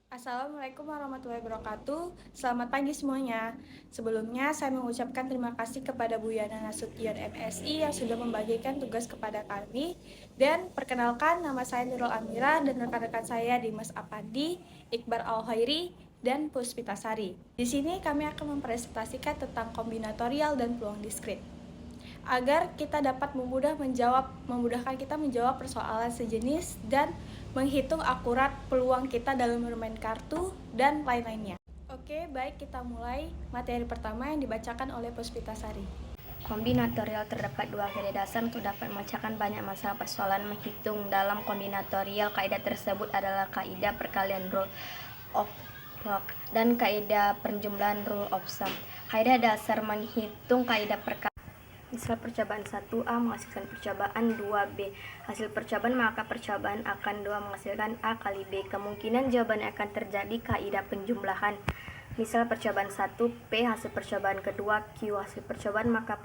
Assalamualaikum warahmatullahi wabarakatuh. Selamat pagi semuanya. Sebelumnya saya mengucapkan terima kasih kepada Bu Yana Nasution MSI yang sudah membagikan tugas kepada kami. Dan perkenalkan, nama saya Nurul Amira dan rekan-rekan saya Dimas Apandi, Iqbar Al-Khairi, dan Puspita Sari. Di sini kami akan mempresentasikan tentang kombinatorial dan peluang diskrit, agar kita dapat memudahkan kita menjawab persoalan sejenis dan menghitung akurat peluang kita dalam bermain kartu dan lain-lainnya. Oke, baik, kita mulai materi pertama yang dibacakan oleh Puspita Sari. Kombinatorial terdapat dua kaidah dasar untuk dapat memecahkan banyak masalah persoalan menghitung. Dalam kombinatorial, kaidah tersebut adalah kaidah perkalian rule of log dan kaidah penjumlahan rule of sum. Kaidah dasar menghitung kaidah perkalian. Misal percobaan 1A menghasilkan percobaan 2B. Hasil percobaan maka percobaan akan 2 menghasilkan A kali B. Kemungkinan jawaban akan terjadi kaidah penjumlahan. Misal percobaan 1P hasil percobaan kedua Q hasil percobaan maka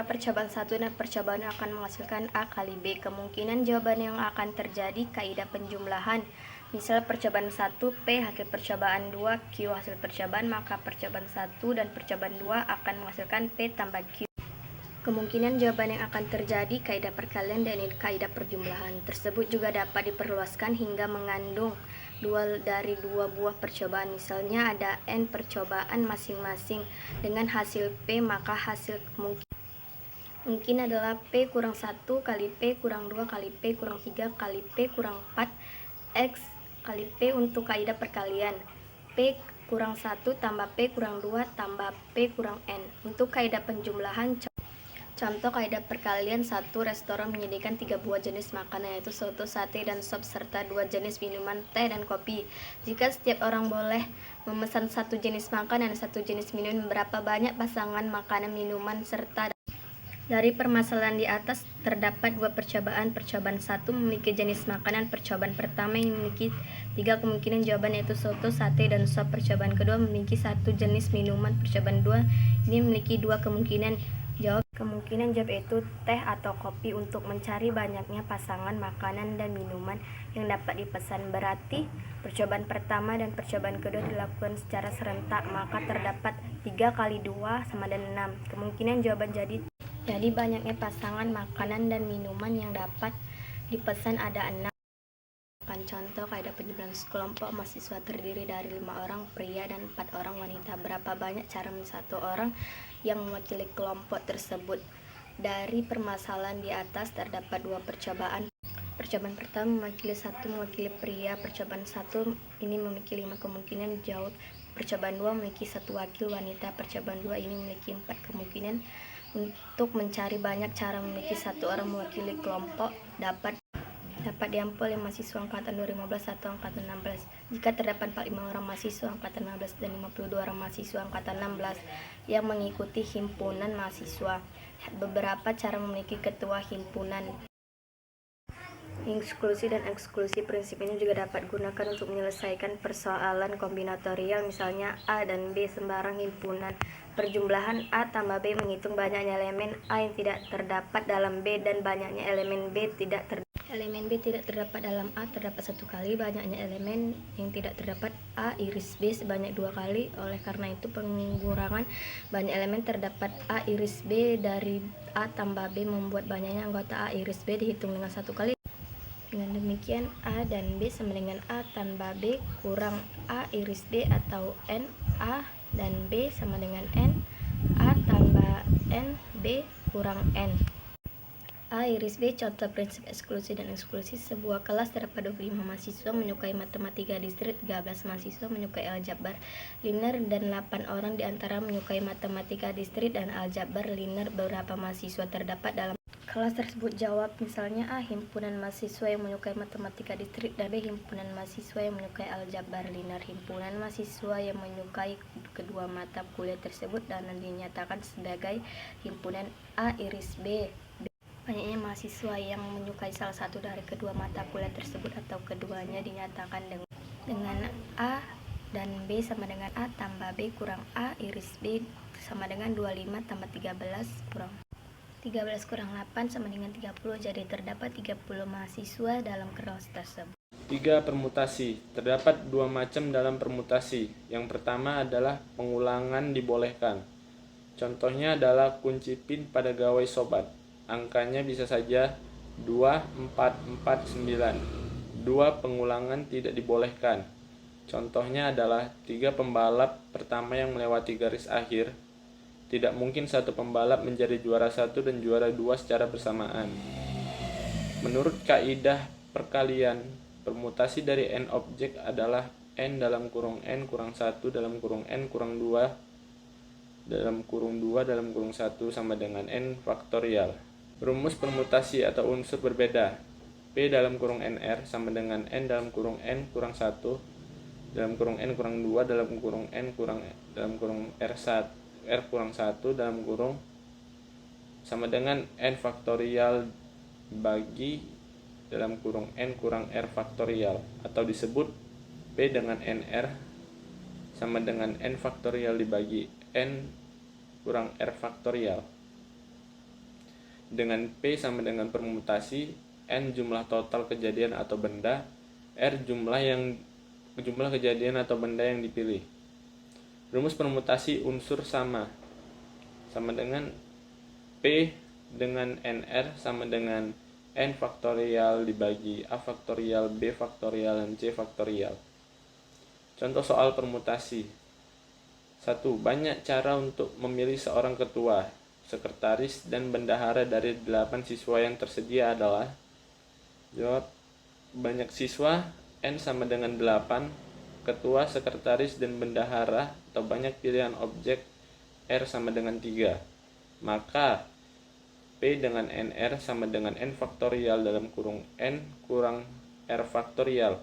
percobaan 1 dan percobaan akan menghasilkan A kali B. Kemungkinan jawaban yang akan terjadi kaidah penjumlahan. Misal percobaan 1P hasil percobaan 2 Q hasil percobaan maka percobaan 1 dan percobaan 2 akan menghasilkan P tambah Q. Kemungkinan jawaban yang akan terjadi kaidah perkalian dan kaidah perjumlahan tersebut juga dapat diperluaskan hingga mengandung dari dua buah percobaan. Misalnya ada N percobaan masing-masing dengan hasil P, maka hasil mungkin adalah P kurang 1 kali P kurang 2 kali P kurang 3 kali P kurang 4 X kali P untuk kaidah perkalian. P kurang 1 tambah P kurang 2 tambah P kurang N. Untuk kaidah penjumlahan, contoh kaidah perkalian, satu restoran menyediakan 3 buah jenis makanan yaitu soto, sate, dan sop serta 2 jenis minuman, teh dan kopi. Jika setiap orang boleh memesan 1 jenis makanan dan 1 jenis minuman, berapa banyak pasangan makanan, minuman, serta dari permasalahan di atas terdapat 2 percobaan. Percobaan 1 memiliki jenis makanan. Percobaan pertama yang memiliki 3 kemungkinan jawaban yaitu soto, sate, dan sop. Percobaan kedua memiliki 1 jenis minuman. Percobaan 2 ini memiliki 2 kemungkinan jawab. Kemungkinan jawab itu teh atau kopi. Untuk mencari banyaknya pasangan makanan dan minuman yang dapat dipesan, berarti percobaan pertama dan percobaan kedua dilakukan secara serentak, maka terdapat 3 kali 2 sama dengan 6. Kemungkinan jawaban jadi banyaknya pasangan makanan dan minuman yang dapat dipesan ada 6. Contoh kaidah penjumlahan sekelompok mahasiswa terdiri dari 5 orang pria dan 4 orang wanita. Berapa banyak cara memilih 1 orang yang mewakili kelompok tersebut? Dari permasalahan di atas terdapat 2 percobaan. Percobaan pertama mewakili pria. Percobaan 1 ini memiliki 5 kemungkinan jawab. Percobaan 2 memiliki 1 wakil wanita. Percobaan 2 ini memiliki 4 kemungkinan. Untuk mencari banyak cara memiliki 1 orang mewakili kelompok dapat diambil oleh mahasiswa angkatan 2015 atau angkatan 16. Jika terdapat 45 orang mahasiswa angkatan 15 dan 52 orang mahasiswa angkatan 16 yang mengikuti himpunan mahasiswa, beberapa cara memiliki ketua himpunan. Inklusi dan eksklusi prinsip ini juga dapat digunakan untuk menyelesaikan persoalan kombinatorial, misalnya A dan B sembarang himpunan. Perjumlahan A tambah B menghitung banyaknya elemen A yang tidak terdapat dalam B dan banyaknya elemen B tidak terdapat dalam A terdapat 1 kali, banyaknya elemen yang tidak terdapat A iris B sebanyak 2 kali. Oleh karena itu pengurangan banyak elemen terdapat A iris B dari A tambah B membuat banyaknya anggota A iris B dihitung dengan 1 kali. Dengan demikian A dan B sama dengan A tambah B kurang A iris B atau N. A dan B sama dengan N. A tambah N B kurang N. A iris B. Contoh prinsip eksklusi dan eksklusi. Sebuah kelas terdapat 25 mahasiswa menyukai matematika diskrit, 13 mahasiswa menyukai aljabar linear, dan 8 orang diantara menyukai matematika diskrit dan aljabar linear. Beberapa mahasiswa terdapat dalam kelas tersebut? Jawab. Misalnya A. Himpunan mahasiswa yang menyukai matematika diskrit, dan B. Himpunan mahasiswa yang menyukai aljabar linear. Himpunan mahasiswa yang menyukai kedua mata kuliah tersebut dan dinyatakan sebagai himpunan A iris B. Banyaknya mahasiswa yang menyukai salah satu dari kedua mata kuliah tersebut atau keduanya dinyatakan dengan A dan B sama dengan A tambah B kurang A iris B sama dengan 25 tambah 13 kurang 8 sama dengan 30. Jadi terdapat 30 mahasiswa dalam kelas tersebut. 3. Permutasi. Terdapat dua macam dalam permutasi. Yang pertama adalah pengulangan dibolehkan. Contohnya adalah kunci PIN pada gawai sobat. Angkanya bisa saja 2449. 2. Pengulangan tidak dibolehkan. Contohnya adalah 3 pembalap pertama yang melewati garis akhir. Tidak mungkin satu pembalap menjadi juara 1 dan juara 2 secara bersamaan. Menurut kaidah perkalian, permutasi dari n objek adalah n dalam kurung n kurang 1 dalam kurung n kurang 2 dalam kurung 2 dalam kurung 1 sama dengan n faktorial. Rumus permutasi atau unsur berbeda. P dalam kurung nr sama dengan n dalam kurung n kurang 1 dalam kurung n kurang 2 dalam kurung n kurang dalam kurung r kurang 1 dalam kurung sama dengan n faktorial bagi dalam kurung n kurang r faktorial, atau disebut P dengan nr sama dengan n faktorial dibagi n kurang r faktorial. Dengan P sama dengan permutasi, n jumlah total kejadian atau benda, r jumlah kejadian atau benda yang dipilih. Rumus permutasi unsur sama dengan P dengan nr sama dengan n faktorial dibagi a faktorial, b faktorial, dan c faktorial. Contoh soal permutasi. 1. Banyak cara untuk memilih seorang ketua, sekretaris, dan bendahara dari 8 siswa yang tersedia adalah. Jawab. Banyak siswa, n sama dengan 8, ketua, sekretaris, dan bendahara, atau banyak pilihan objek, r sama dengan 3. Maka P dengan nr sama dengan n faktorial dalam kurung n kurang r faktorial.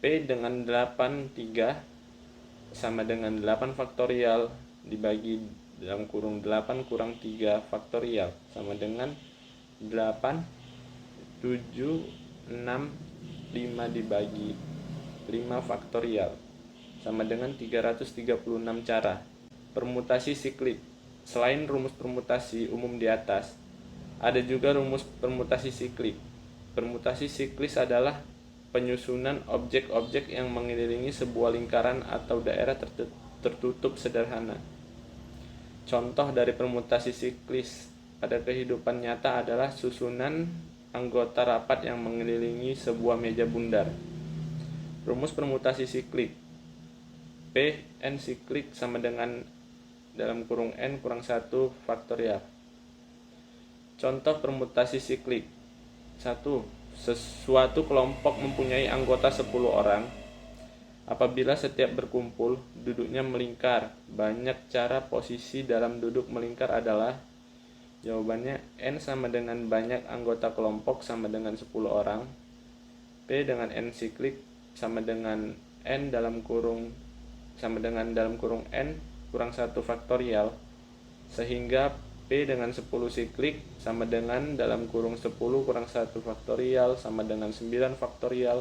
P dengan 8, 3 sama dengan 8 faktorial dibagi dalam kurung 8 kurang 3 faktorial sama dengan 8, 7, 6, 5 dibagi 5 faktorial sama dengan 336 cara. Permutasi siklik. Selain rumus permutasi umum di atas, ada juga rumus permutasi siklik. Permutasi siklis adalah penyusunan objek-objek yang mengelilingi sebuah lingkaran atau daerah tertutup sederhana. Contoh dari permutasi siklis pada kehidupan nyata adalah susunan anggota rapat yang mengelilingi sebuah meja bundar. Rumus permutasi siklik. P n siklik sama dengan dalam kurung n kurang 1 faktorial. Contoh permutasi siklik. 1. Sesuatu kelompok mempunyai anggota 10 orang. Apabila setiap berkumpul, duduknya melingkar. Banyak cara posisi dalam duduk melingkar adalah. Jawabannya n sama dengan banyak anggota kelompok sama dengan 10 orang. P dengan n siklik sama dengan n dalam kurung n kurang 1 faktorial, sehingga P dengan 10 siklik sama dengan dalam kurung 10 kurang 1 faktorial sama dengan 9 faktorial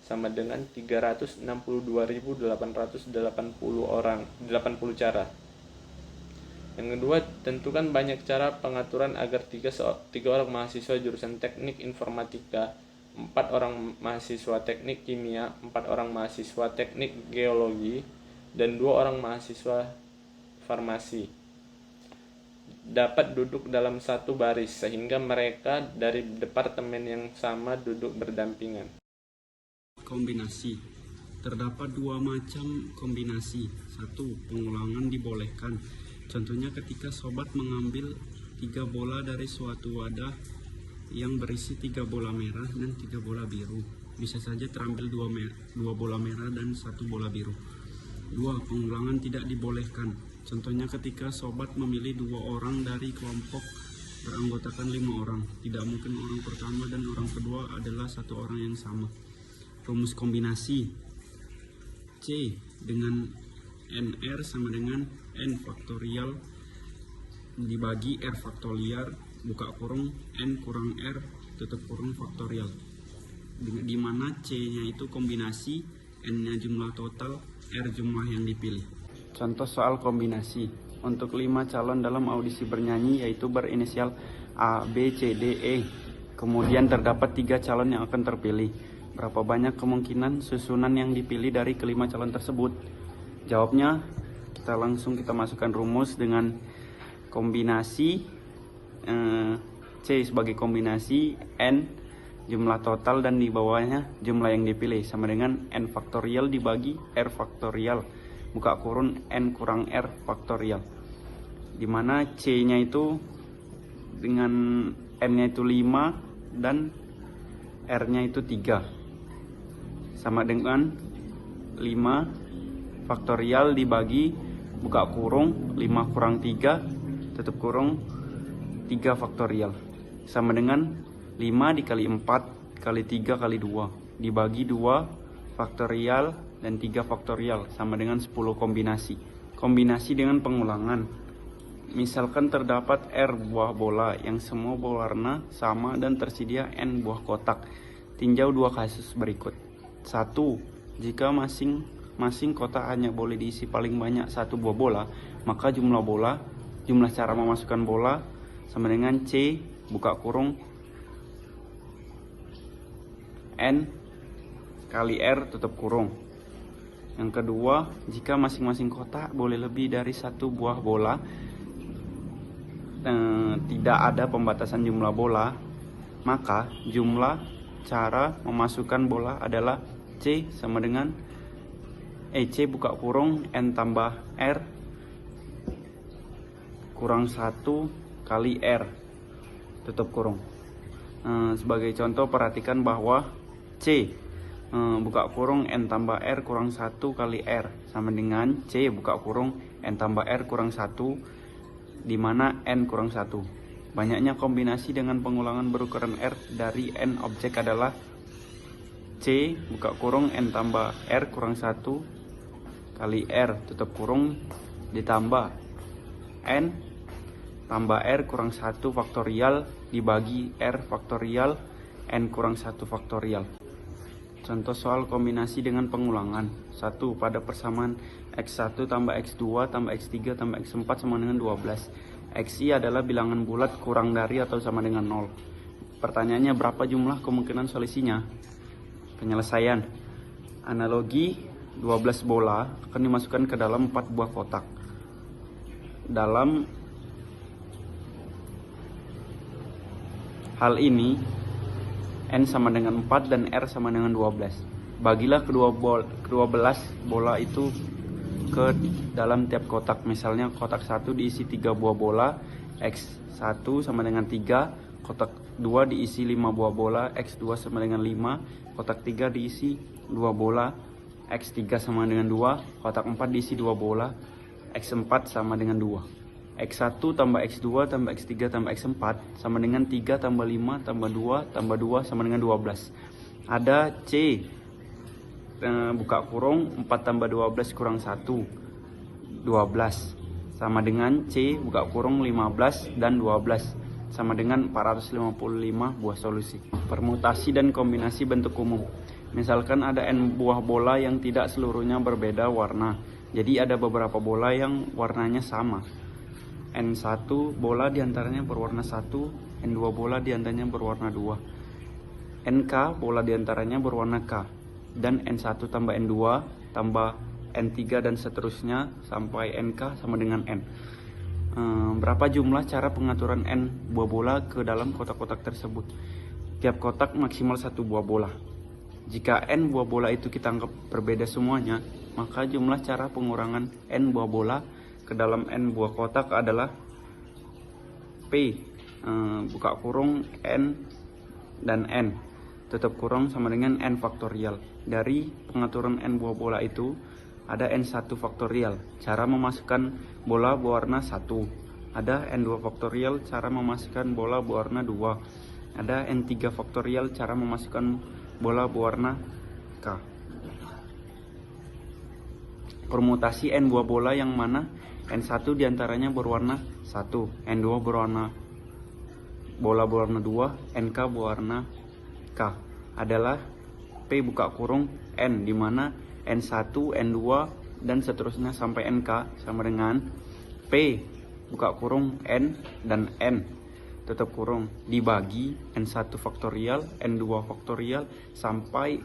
sama dengan 362.880 cara. Yang kedua, tentukan banyak cara pengaturan agar 3 orang mahasiswa jurusan teknik informatika, 4 orang mahasiswa teknik kimia, 4 orang mahasiswa teknik geologi, dan 2 orang mahasiswa farmasi dapat duduk dalam satu baris sehingga mereka dari departemen yang sama duduk berdampingan. Kombinasi. Terdapat dua macam kombinasi. 1. Pengulangan dibolehkan. Contohnya ketika sobat mengambil 3 bola dari suatu wadah yang berisi 3 bola merah dan 3 bola biru. Bisa saja terambil 2 bola merah dan 1 bola biru. 2. Pengulangan tidak dibolehkan. Contohnya ketika sobat memilih 2 orang dari kelompok beranggotakan 5 orang. Tidak mungkin orang pertama dan orang kedua adalah 1 orang yang sama. Rumus kombinasi. C dengan nr sama dengan n faktorial dibagi r faktorial buka kurung n kurang r tutup kurung faktorial. Di mana C-nya itu kombinasi, n-nya jumlah total, r jumlah yang dipilih. Contoh soal kombinasi. Untuk 5 calon dalam audisi bernyanyi yaitu berinisial A, B, C, D, E. Kemudian terdapat 3 calon yang akan terpilih. Berapa banyak kemungkinan susunan yang dipilih dari kelima calon tersebut? Jawabnya, kita masukkan rumus dengan kombinasi C sebagai kombinasi N jumlah total dan di bawahnya jumlah yang dipilih sama dengan N faktorial dibagi R faktorial buka kurung N kurang R faktorial, dimana C nya itu dengan N nya itu 5 dan R nya itu 3 sama dengan 5 faktorial dibagi buka kurung 5 kurang 3 tutup kurung 3 faktorial sama dengan 5 dikali 4 kali 3 kali 2 dibagi 2 faktorial dan 3 faktorial sama dengan 10 kombinasi. Kombinasi dengan pengulangan. Misalkan terdapat R buah bola yang semua berwarna sama dan tersedia N buah kotak. Tinjau dua kasus berikut. 1. Jika masing-masing kotak hanya boleh diisi paling banyak 1 buah bola, maka jumlah cara memasukkan bola sama dengan C buka kurung N kali R tutup kurung. Yang kedua, jika masing-masing kotak boleh lebih dari 1 buah bola, tidak ada pembatasan jumlah bola, maka jumlah cara memasukkan bola adalah C sama dengan C buka kurung N tambah R kurang 1 kali R tutup kurung. Sebagai contoh, perhatikan bahwa C buka kurung N tambah R kurang 1 kali R sama dengan C buka kurung N tambah R kurang 1 di mana N kurang 1. Banyaknya kombinasi dengan pengulangan berukuran R dari N objek adalah C buka kurung N tambah R kurang 1 kali R tutup kurung ditambah N tambah R kurang 1 faktorial dibagi R faktorial N kurang 1 faktorial. Contoh soal kombinasi dengan pengulangan. 1. Pada persamaan X1 tambah X2 tambah X3 tambah X4 sama dengan 12. Xi adalah bilangan bulat kurang dari atau sama dengan 0. Pertanyaannya, berapa jumlah kemungkinan solusinya? Penyelesaian. Analogi 12 bola akan dimasukkan ke dalam 4 buah kotak. Dalam hal ini N sama dengan 4 dan R sama dengan 12. Bagilah kedua belas bola itu ke dalam tiap kotak. Misalnya kotak 1 diisi 3 buah bola, X1 sama dengan 3, kotak 2 diisi 5 buah bola, X2 sama dengan 5, kotak 3 diisi 2 bola, X3 sama dengan 2, kotak 4 diisi 2 bola, X4 sama dengan 2. X1 tambah X2 tambah X3 tambah X4 sama dengan 3 tambah 5 tambah 2 tambah 2 sama dengan 12. Ada C buka kurung 4 tambah 12 kurang 1 12 sama dengan C buka kurung 15 dan 12 sama dengan 455 buah solusi. Permutasi dan kombinasi bentuk umum. Misalkan ada N buah bola yang tidak seluruhnya berbeda warna, jadi ada beberapa bola yang warnanya sama. N1 bola diantaranya berwarna 1, N2 bola diantaranya berwarna 2, NK bola diantaranya berwarna K, dan N1 tambah N2 tambah N3 dan seterusnya sampai NK sama dengan N. Berapa jumlah cara pengaturan N buah bola ke dalam kotak-kotak tersebut? Tiap kotak maksimal 1 buah bola. Jika N buah bola itu kita anggap berbeda semuanya, maka jumlah cara pengurangan N buah bola ke dalam N buah kotak adalah P buka kurung N dan N tutup kurung sama dengan N faktorial. Dari pengaturan N buah bola itu ada N1 faktorial, cara memasukkan bola berwarna 1. Ada N2 faktorial, cara memasukkan bola berwarna 2. Ada N3 faktorial, cara memasukkan bola berwarna K. Permutasi N buah bola yang mana N1 diantaranya berwarna 1, N2 bola berwarna 2, NK berwarna K adalah P buka kurung N, di mana N1, N2 dan seterusnya sampai NK sama dengan P buka kurung N dan N tutup kurung, dibagi N1 faktorial, N2 faktorial, sampai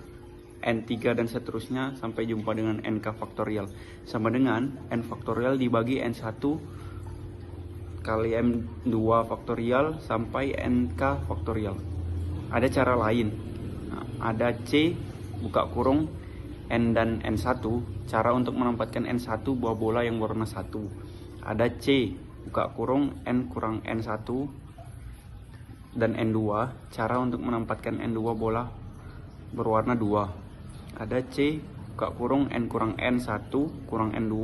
N3 dan seterusnya sampai jumpa dengan NK faktorial. Sama dengan N faktorial dibagi N1 kali M2 faktorial sampai NK faktorial. Ada cara lain. Nah, ada C buka kurung N dan N1, cara untuk menempatkan N1 buah bola yang berwarna 1. Ada C buka kurung N kurang N1 dan N2, cara untuk menempatkan N2 bola berwarna 2. Ada C buka kurung N kurang N1 kurang N2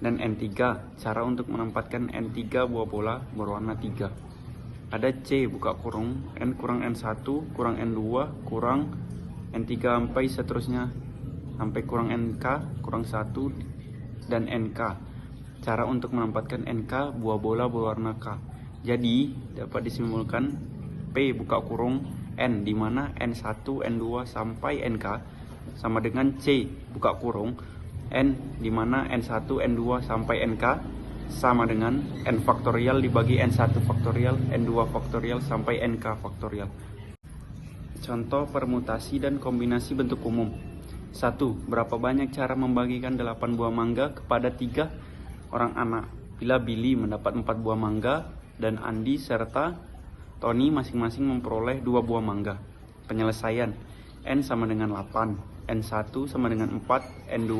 dan N3, cara untuk menempatkan N3 buah bola berwarna 3. Ada C buka kurung N kurang N1 kurang N2 kurang N3 sampai seterusnya sampai kurang NK kurang 1 dan NK, cara untuk menempatkan NK buah bola berwarna K. Jadi dapat disimpulkan P buka kurung N di mana N1, N2 sampai NK sama dengan C buka kurung N di mana N1, N2 sampai NK sama dengan N faktorial dibagi N1 faktorial, N2 faktorial sampai NK faktorial. Contoh permutasi dan kombinasi bentuk umum. 1. Berapa banyak cara membagikan 8 buah mangga kepada 3 orang anak bila Billy mendapat 4 buah mangga dan Andi serta Tony masing-masing memperoleh 2 buah mangga. Penyelesaian. N sama dengan 8, N1 sama dengan 4, N2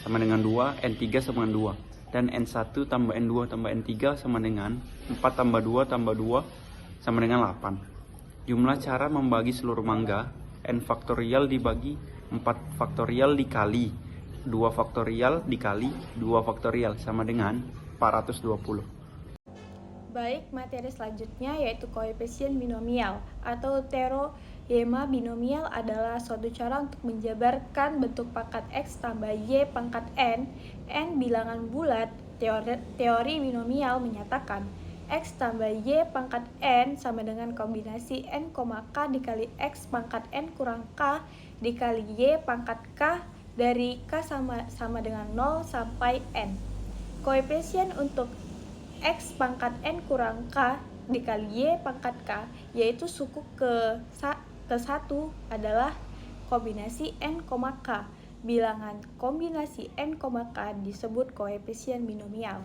sama dengan 2, N3 sama dengan 2. Dan N1 tambah N2 tambah N3 sama dengan 4 tambah 2 tambah 2 sama dengan 8. Jumlah cara membagi seluruh mangga, N faktorial dibagi 4 faktorial dikali 2 faktorial dikali 2 faktorial sama dengan 420. Baik, materi selanjutnya yaitu koefisien binomial atau teorema binomial adalah suatu cara untuk menjabarkan bentuk pangkat X tambah Y pangkat N bilangan bulat. Teori binomial menyatakan X tambah Y pangkat N sama dengan kombinasi N, K dikali X pangkat N kurang K dikali Y pangkat K dari K sama dengan 0 sampai N. Koefisien untuk X pangkat N kurang K dikali Y pangkat K yaitu suku ke 1 adalah kombinasi N, K. Bilangan kombinasi N, K disebut koefisien binomial.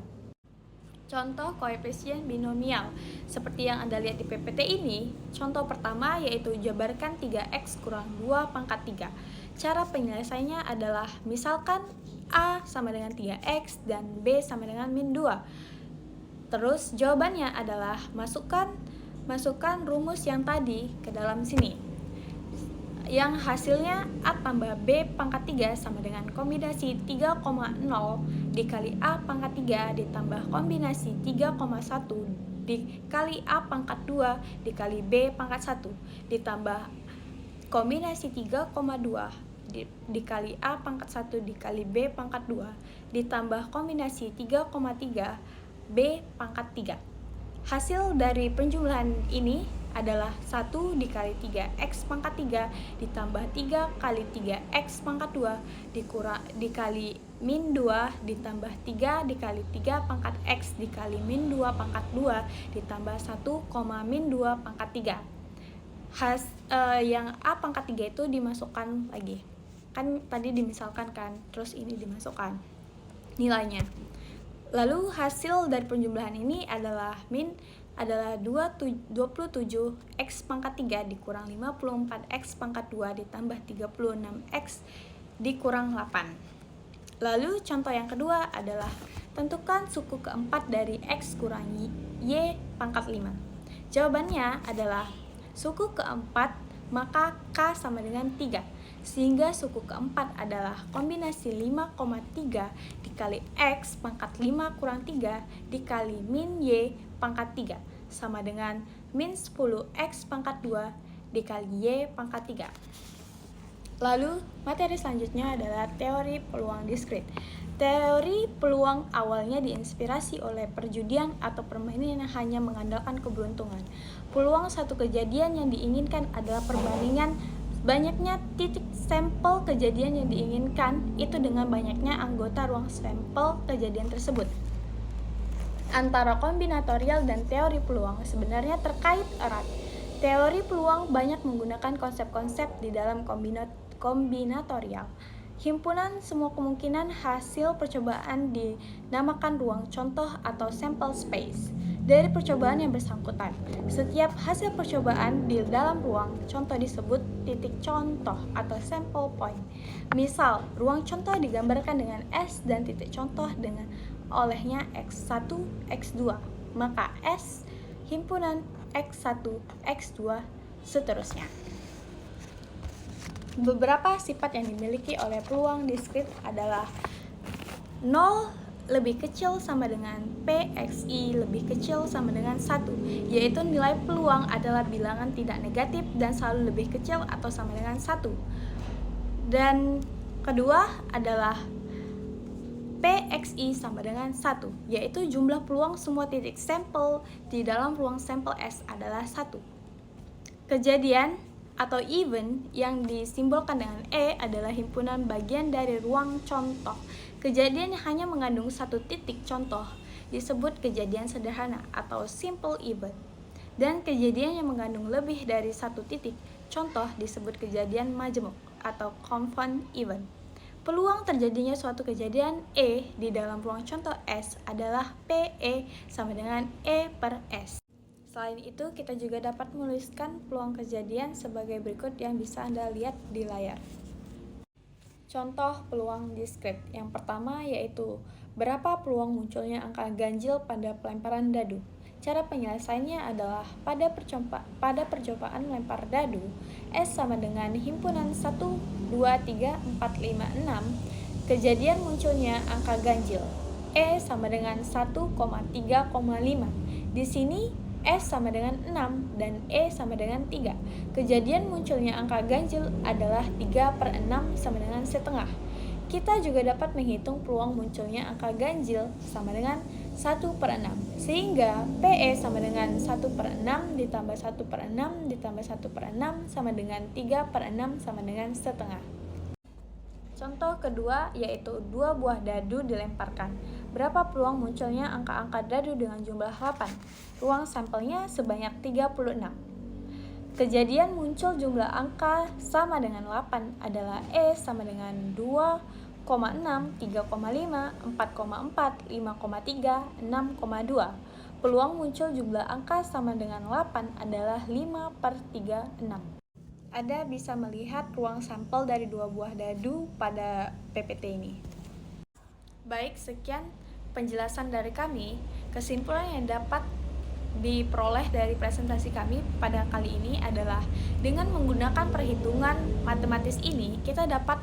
Contoh koefisien binomial seperti yang Anda lihat di PPT ini. Contoh pertama yaitu jabarkan 3x kurang 2 pangkat 3. Cara penyelesaiannya adalah misalkan A sama dengan 3x dan B sama dengan min 2. Terus jawabannya adalah masukkan rumus yang tadi ke dalam sini. Yang hasilnya A tambah B pangkat 3 sama dengan kombinasi 3,0 dikali A pangkat 3 ditambah kombinasi 3,1 dikali A pangkat 2 dikali B pangkat 1 ditambah kombinasi 3,2 dikali A pangkat 1 dikali B pangkat 2 ditambah kombinasi 3,3 B pangkat 3. Hasil dari penjumlahan ini adalah 1 dikali 3x pangkat 3 ditambah 3 kali 3x pangkat 2 dikali min 2 ditambah 3 dikali 3 pangkat x dikali min 2 pangkat 2 ditambah 1, min 2 pangkat 3. Yang A pangkat 3 itu dimasukkan lagi. Kan tadi dimisalkan kan, terus ini dimasukkan nilainya. Lalu hasil dari penjumlahan ini adalah 27x pangkat 3 dikurang 54x pangkat 2 ditambah 36x dikurang 8. Lalu contoh yang kedua adalah tentukan suku keempat dari x kurang y pangkat 5. Jawabannya adalah suku keempat maka k sama dengan 3. Sehingga suku keempat adalah kombinasi 5,3 dikali x pangkat 5 kurang 3 dikali min y pangkat 3 sama dengan min 10x pangkat 2 dikali y pangkat 3. Lalu materi selanjutnya adalah teori peluang diskrit. Teori peluang awalnya diinspirasi oleh perjudian atau permainan yang hanya mengandalkan keberuntungan. Peluang satu kejadian yang diinginkan adalah perbandingan banyaknya titik sampel kejadian yang diinginkan itu dengan banyaknya anggota ruang sampel kejadian tersebut. antara kombinatorial dan teori peluang sebenarnya terkait erat. Teori peluang banyak menggunakan konsep-konsep di dalam kombinatorial. Himpunan semua kemungkinan hasil percobaan dinamakan ruang contoh atau sample space dari percobaan yang bersangkutan. Setiap hasil percobaan di dalam ruang contoh disebut titik contoh atau sample point. Misal, ruang contoh digambarkan dengan S dan titik contoh dengan olehnya X1, X2. Maka S himpunan X1, X2, seterusnya. Beberapa sifat yang dimiliki oleh peluang diskrit adalah 0 lebih kecil sama dengan PXI lebih kecil sama dengan 1, yaitu nilai peluang adalah bilangan tidak negatif dan selalu lebih kecil atau sama dengan 1. Dan kedua adalah PXI sama dengan 1, yaitu jumlah peluang semua titik sampel di dalam ruang sampel S adalah 1. Kejadian atau event yang disimbolkan dengan E adalah himpunan bagian dari ruang contoh. Kejadian yang hanya mengandung satu titik contoh disebut kejadian sederhana atau simple event. Dan kejadian yang mengandung lebih dari satu titik contoh disebut kejadian majemuk atau confound event. Peluang terjadinya suatu kejadian E di dalam ruang contoh S adalah PE sama dengan E per S. Selain itu, kita juga dapat menuliskan peluang kejadian sebagai berikut yang bisa Anda lihat di layar. Contoh peluang diskrit. Yang pertama yaitu berapa peluang munculnya angka ganjil pada pelemparan dadu. Cara penyelesaiannya adalah pada percobaan melempar dadu, S sama dengan himpunan 1, 2, 3, 4, 5, 6, kejadian munculnya angka ganjil. E sama dengan 1,3,5. Di sini S sama dengan 6 dan E sama dengan 3. Kejadian munculnya angka ganjil adalah 3 per 6 sama dengan setengah. Kita juga dapat menghitung peluang munculnya angka ganjil sama dengan 1 per 6. Sehingga PE sama dengan 1 per 6 ditambah 1 per 6 ditambah 1 per 6 sama dengan 3 per 6 sama dengan setengah. Contoh kedua yaitu 2 buah dadu dilemparkan. Berapa peluang munculnya angka-angka dadu dengan jumlah 8? Ruang sampelnya sebanyak 36. Kejadian muncul jumlah angka sama dengan 8 adalah E sama dengan 2,6, 3,5, 4,4, 5,3, 6,2. Peluang muncul jumlah angka sama dengan 8 adalah 5 per 3, 6. Anda bisa melihat ruang sampel dari 2 buah dadu pada PPT ini. Baik, sekian penjelasan dari kami. Kesimpulan yang dapat diperoleh dari presentasi kami pada kali ini adalah dengan menggunakan perhitungan matematis ini, kita dapat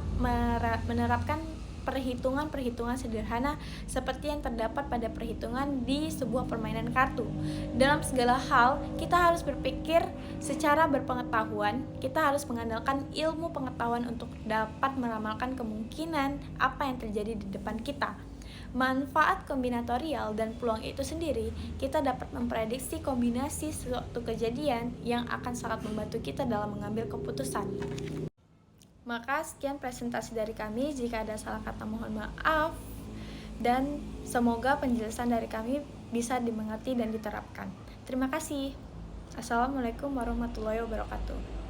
menerapkan perhitungan-perhitungan sederhana seperti yang terdapat pada perhitungan di sebuah permainan kartu. Dalam segala hal, kita harus berpikir secara berpengetahuan, kita harus mengandalkan ilmu pengetahuan untuk dapat meramalkan kemungkinan apa yang terjadi di depan kita. Manfaat kombinatorial dan peluang itu sendiri, kita dapat memprediksi kombinasi suatu kejadian yang akan sangat membantu kita dalam mengambil keputusan. Maka sekian presentasi dari kami, jika ada salah kata mohon maaf, dan semoga penjelasan dari kami bisa dimengerti dan diterapkan. Terima kasih. Assalamualaikum warahmatullahi wabarakatuh.